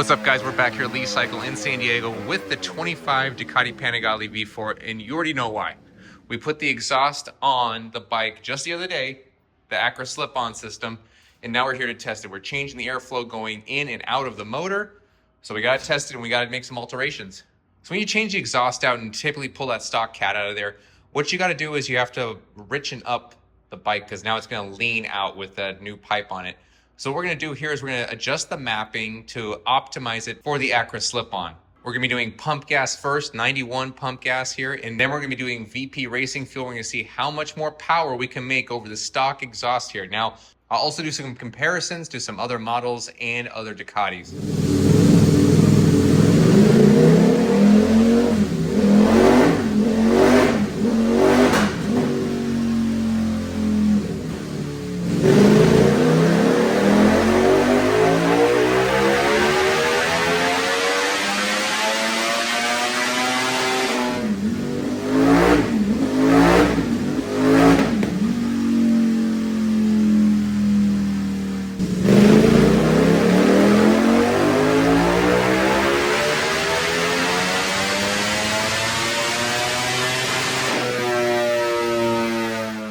What's up, guys? We're back here at Lee Cycle in San Diego with the 25 Ducati Panigale V4, and you already know why. We put the exhaust on the bike just the other day, the Akra slip-on system, and now we're here to test it. We're changing the airflow going in and out of the motor, so we got to test it and we got to make some alterations. So when you change the exhaust out and typically pull that stock cat out of there, what you got to do is you have to richen up the bike because now it's going to lean out with that new pipe on it. So what we're going to do here is we're going to adjust the mapping to optimize it for the Akra slip-on. We're going to be doing pump gas first, 91 pump gas here, and then we're going to be doing VP racing fuel. We're going to see how much more power we can make over the stock exhaust here. Now, I'll also do some comparisons to some other models and other Ducatis.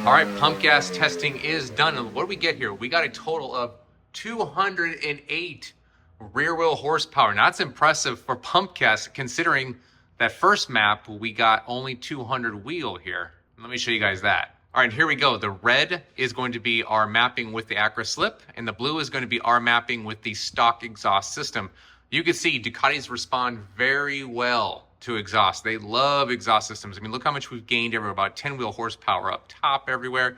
All right, pump gas testing is done. And what do we get here? We got a total of 208 rear wheel horsepower. Now that's impressive for pump gas considering that first map, we got only 200 wheel here. Let me show you guys that. All right, here we go. The red is going to be our mapping with the Akra slip, and the blue is going to be our mapping with the stock exhaust system. You can see Ducatis respond very well to exhaust. They love exhaust systems. I mean, look how much we've gained everywhere, about 10 wheel horsepower up top everywhere.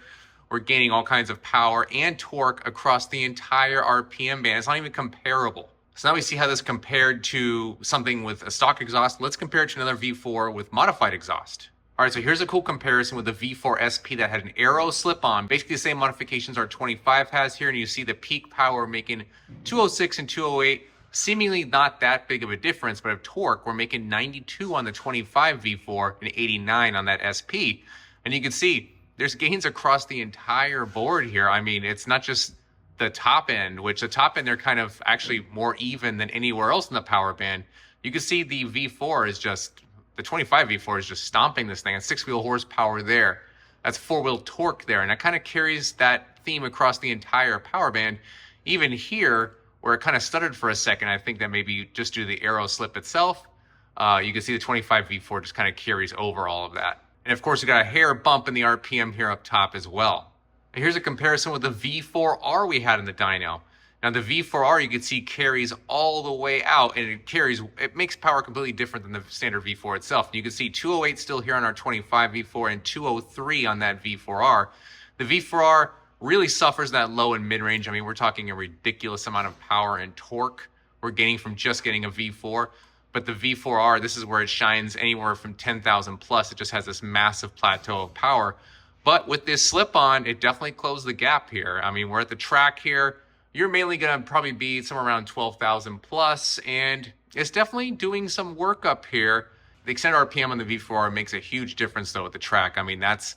We're gaining all kinds of power and torque across the entire RPM band. It's not even comparable. So now we see how this compared to something with a stock exhaust. Let's compare it to another V4 with modified exhaust. All right, so here's a cool comparison with the V4 SP that had an aero slip-on. Basically the same modifications our 25 has here, and you see the peak power making 206 and 208. Seemingly not that big of a difference, but of torque, we're making 92 on the 25 V4 and 89 on that SP. And you can see there's gains across the entire board here. I mean, it's not just the top end, which the top end, they're kind of actually more even than anywhere else in the power band. You can see the V4 is just, the 25 V4 is just stomping this thing at 6-wheel horsepower there. That's 4-wheel torque there. And that kind of carries that theme across the entire power band. Even here, where it kind of stuttered for a second, I think that maybe just due to the aero slip itself, you can see the 25 V4 just kind of carries over all of that. And of course, we got a hair bump in the RPM here up top as well. And here's a comparison with the V4R we had in the dyno. Now the V4R you can see carries all the way out, and it makes power completely different than the standard V4 itself. And you can see 208 still here on our 25 V4 and 203 on that V4R. The V4R really suffers that low and mid-range. I mean, we're talking a ridiculous amount of power and torque we're gaining from just getting a V4. But the V4R, this is where it shines anywhere from 10,000 plus. It just has this massive plateau of power. But with this slip-on, it definitely closed the gap here. I mean, we're at the track here. You're mainly going to probably be somewhere around 12,000 plus, and it's definitely doing some work up here. The extended RPM on the V4R makes a huge difference, though, at the track. I mean, that's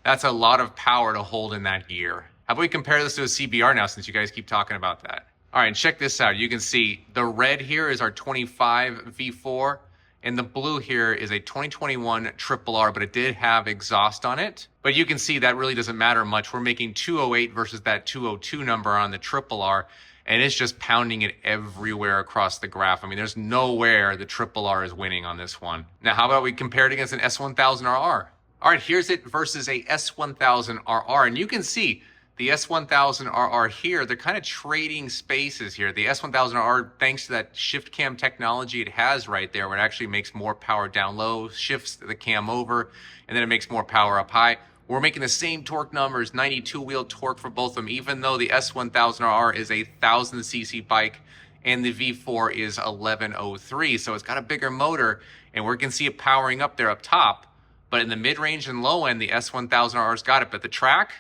a lot of power to hold in that gear. How about we compare this to a CBR now, since you guys keep talking about that? All right, check this out. You can see the red here is our 25 V4, and the blue here is a 2021 RRR, but it did have exhaust on it. But you can see that really doesn't matter much. We're making 208 versus that 202 number on the RRR, and it's just pounding it everywhere across the graph. I mean, there's nowhere the RRR is winning on this one. Now, how about we compare it against an S1000RR? All right, here's it versus a S1000RR, and you can see the S1000RR here, they're kind of trading spaces here. The S1000RR, thanks to that shift cam technology it has right there, where it actually makes more power down low, shifts the cam over, and then it makes more power up high. We're making the same torque numbers, 92 wheel torque for both of them, even though the S1000RR is a 1000cc bike and the V4 is 1103. So it's got a bigger motor, and we can see it powering up there up top. But in the mid-range and low end, the S1000RR's got it. But the track,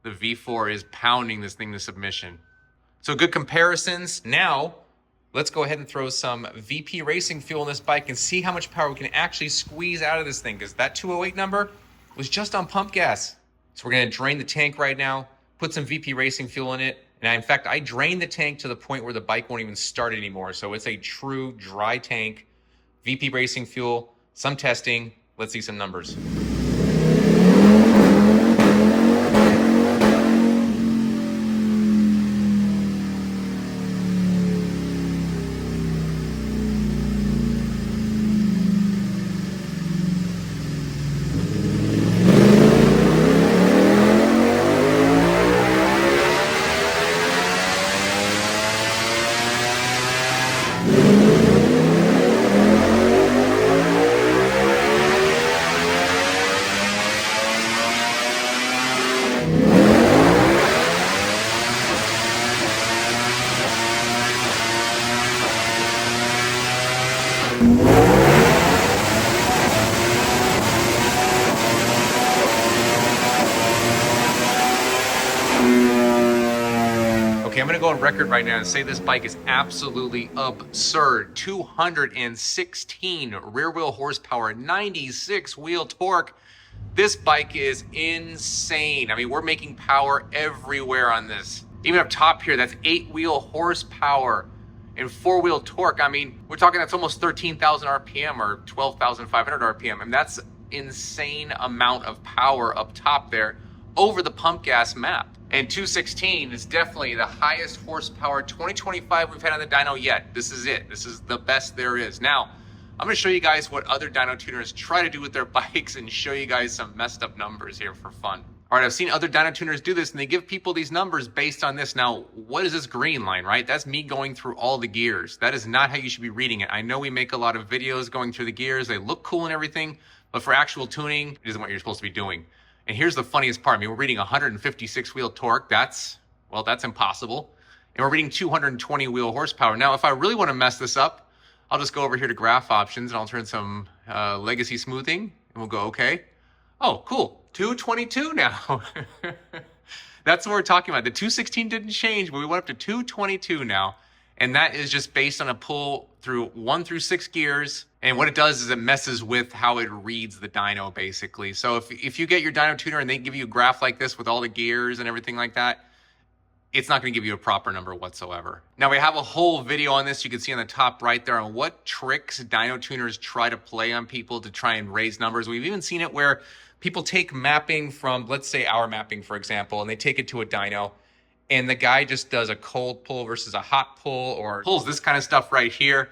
the V4 is pounding this thing to submission. So good comparisons. Now, let's go ahead and throw some VP racing fuel in this bike and see how much power we can actually squeeze out of this thing, because that 208 number was just on pump gas. So we're going to drain the tank right now, put some VP racing fuel in it, and And in fact, I drained the tank to the point where the bike won't even start anymore. So it's a true dry tank, VP racing fuel, some testing. Let's see some numbers. Okay, I'm gonna go on record right now and say this bike is absolutely absurd. 216 rear wheel horsepower, 96 wheel torque. This bike is insane. I mean, we're making power everywhere on this. Even up top here, that's 8 wheel horsepower and 4 wheel torque. I mean, we're talking that's almost 13,000 RPM or 12,500 RPM. And that's insane amount of power up top there over the pump gas map. And 216 is definitely the highest horsepower 2025 we've had on the dyno yet. This is it. This is the best there is. Now, I'm going to show you guys what other dyno tuners try to do with their bikes and show you guys some messed up numbers here for fun. All right, I've seen other dyno tuners do this and they give people these numbers based on this. Now, what is this green line, right? That's me going through all the gears. That is not how you should be reading it. I know we make a lot of videos going through the gears. They look cool and everything, but for actual tuning, it isn't what you're supposed to be doing. And here's the funniest part. I mean, we're reading 156 wheel torque. That's impossible. And we're reading 220 wheel horsepower. Now, if I really want to mess this up, I'll just go over here to graph options and I'll turn some legacy smoothing and we'll go, okay. Oh, cool. 222 now. That's what we're talking about. The 216 didn't change, but we went up to 222 now. And that is just based on a pull through 1 through 6 gears. And what it does is it messes with how it reads the dyno, basically. So if you get your dyno tuner and they give you a graph like this with all the gears and everything like that, it's not going to give you a proper number whatsoever. Now, we have a whole video on this you can see on the top right there on what tricks dyno tuners try to play on people to try and raise numbers. We've even seen it where people take mapping from, let's say our mapping, for example, and they take it to a dyno. And the guy just does a cold pull versus a hot pull or pulls this kind of stuff right here.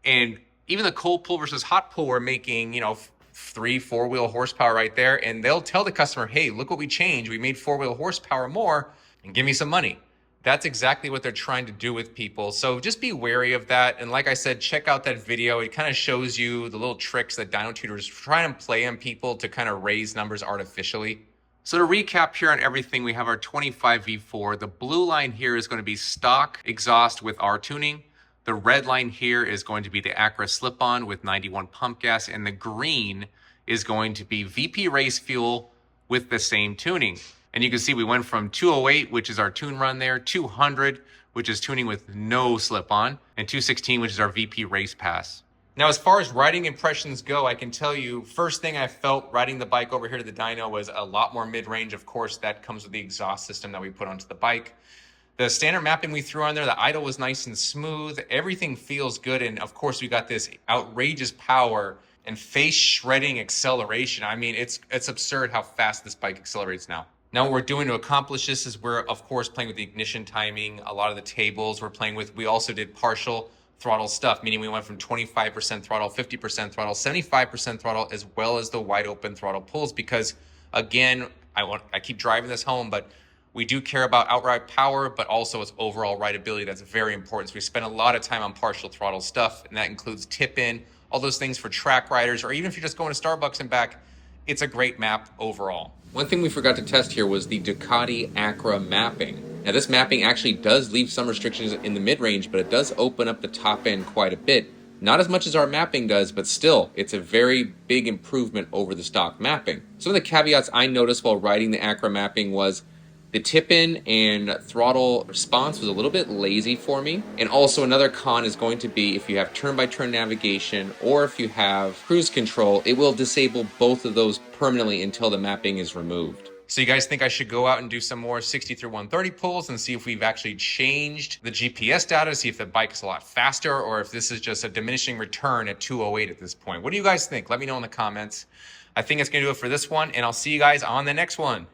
And even the cold pull versus hot pull, we're making, 3-4 wheel horsepower right there. And they'll tell the customer, hey, look what we changed. We made 4 wheel horsepower more and give me some money. That's exactly what they're trying to do with people. So just be wary of that. And like I said, check out that video. It kind of shows you the little tricks that dyno tuners try and play on people to kind of raise numbers artificially. So to recap here on everything, we have our 25 V4. The blue line here is going to be stock exhaust with our tuning. The red line here is going to be the Akra slip-on with 91 pump gas. And the green is going to be VP race fuel with the same tuning. And you can see we went from 208, which is our tune run there, 200, which is tuning with no slip-on, and 216, which is our VP race pass. Now, as far as riding impressions go, I can tell you, first thing I felt riding the bike over here to the dyno was a lot more mid-range. Of course, that comes with the exhaust system that we put onto the bike. The standard mapping we threw on there, the idle was nice and smooth. Everything feels good. And of course, we got this outrageous power and face shredding acceleration. I mean, it's absurd how fast this bike accelerates now. Now what we're doing to accomplish this is we're, of course, playing with the ignition timing. A lot of the tables we're playing with. We also did partial throttle stuff, meaning we went from 25% throttle, 50% throttle, 75% throttle, as well as the wide open throttle pulls. Because again, I keep driving this home, but we do care about outright power, but also its overall rideability. That's very important. So we spend a lot of time on partial throttle stuff, and that includes tip-in, all those things for track riders, or even if you're just going to Starbucks and back, it's a great map overall. One thing we forgot to test here was the Ducati Akra mapping. Now this mapping actually does leave some restrictions in the mid-range, but it does open up the top end quite a bit. Not as much as our mapping does, but still, it's a very big improvement over the stock mapping. Some of the caveats I noticed while riding the Akra mapping was the tip-in and throttle response was a little bit lazy for me. And also another con is going to be if you have turn-by-turn navigation or if you have cruise control, it will disable both of those permanently until the mapping is removed. So you guys think I should go out and do some more 60 through 130 pulls and see if we've actually changed the GPS data, see if the bike is a lot faster, or if this is just a diminishing return at 208 at this point? What do you guys think? Let me know in the comments. I think it's going to do it for this one, and I'll see you guys on the next one.